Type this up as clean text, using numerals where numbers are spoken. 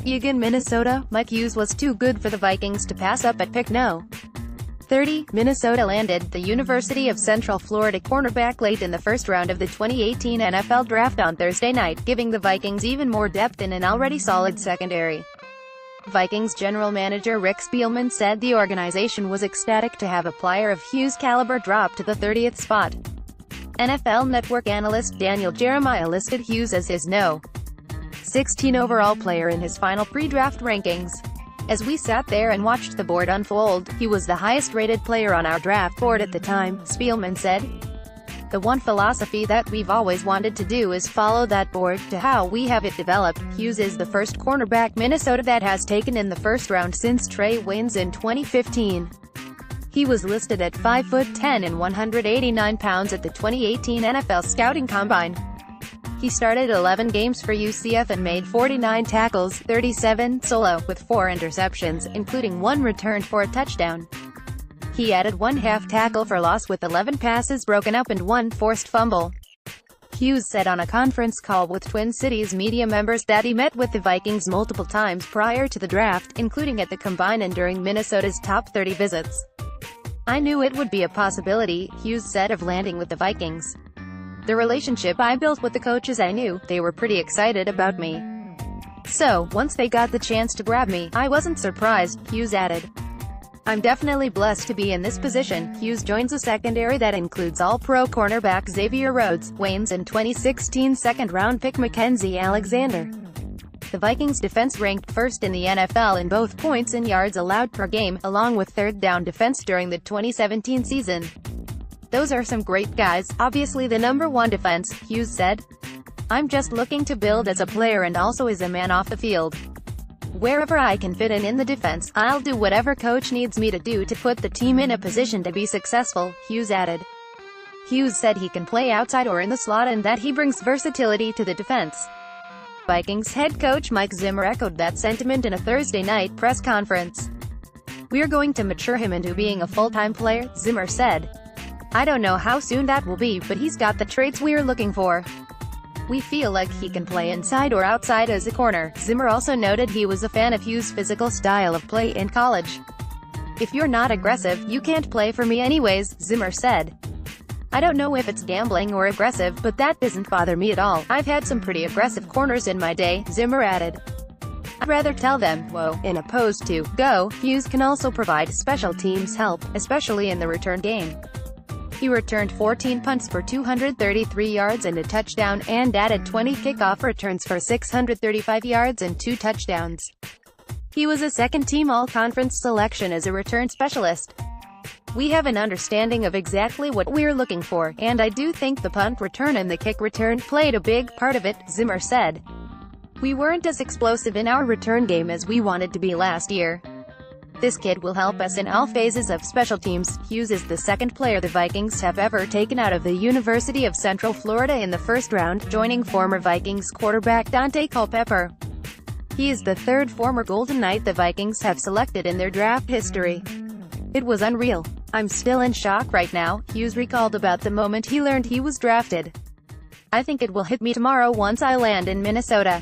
EAGAN, Minnesota. Mike Hughes was too good for the Vikings to pass up at pick no. 30. Minnesota landed the University of Central Florida cornerback late in the first round of the 2018 NFL Draft on Thursday night, giving the Vikings even more depth in an already solid secondary. Vikings general manager Rick Spielman said the organization was ecstatic to have a player of Hughes' caliber drop to the 30th spot. NFL Network analyst Daniel Jeremiah listed Hughes as his No. 16 overall player in his final pre-draft rankings. As we sat there and watched the board unfold, he was the highest-rated player on our draft board at the time, Spielman said. The one philosophy that we've always wanted to do is follow that board to how we have it developed. Hughes is the first cornerback Minnesota that has taken in the first round since Trey Waynes in 2015. He was listed at 5'10" and 189 pounds at the 2018 NFL Scouting Combine. He started 11 games for UCF and made 49 tackles, 37 solo, with 4 interceptions, including 1 returned for a touchdown. He added 1 half tackle for loss with 11 passes broken up and 1 forced fumble. Hughes said on a conference call with Twin Cities media members that he met with the Vikings multiple times prior to the draft, including at the Combine and during Minnesota's top 30 visits. "I knew it would be a possibility," Hughes said of landing with the Vikings. "The relationship I built with the coaches, I knew they were pretty excited about me. So, once they got the chance to grab me, I wasn't surprised," Hughes added. "I'm definitely blessed to be in this position." Hughes joins a secondary that includes all-pro cornerback Xavier Rhodes, Waynes, and 2016 second-round pick Mackenzie Alexander. The Vikings defense ranked first in the NFL in both points and yards allowed per game, along with third-down defense during the 2017 season. "Those are some great guys, obviously the number 1 defense," Hughes said. "I'm just looking to build as a player and also as a man off the field. Wherever I can fit in the defense, I'll do whatever coach needs me to do to put the team in a position to be successful," Hughes added. Hughes said he can play outside or in the slot and that he brings versatility to the defense. Vikings head coach Mike Zimmer echoed that sentiment in a Thursday night press conference. "We're going to mature him into being a full-time player," Zimmer said. "I don't know how soon that will be, but he's got the traits we're looking for. We feel like he can play inside or outside as a corner." Zimmer also noted he was a fan of Hughes' physical style of play in college. "If you're not aggressive, you can't play for me anyways," Zimmer said. "I don't know if it's gambling or aggressive, but that doesn't bother me at all. I've had some pretty aggressive corners in my day," Zimmer added. "I'd rather tell them, whoa, in opposed to, go." Hughes can also provide special teams help, especially in the return game. He returned 14 punts for 233 yards and a touchdown, and added 20 kickoff returns for 635 yards and 2 touchdowns. He was a second-team all-conference selection as a return specialist. "We have an understanding of exactly what we're looking for, and I do think the punt return and the kick return played a big part of it," Zimmer said. "We weren't as explosive in our return game as we wanted to be last year. This kid will help us in all phases of special teams." Hughes is the second player the Vikings have ever taken out of the University of Central Florida in the first round, joining former Vikings quarterback Dante Culpepper. He is the third former Golden Knight the Vikings have selected in their draft history. "It was unreal. I'm still in shock right now," Hughes recalled about the moment he learned he was drafted. "I think it will hit me tomorrow once I land in Minnesota.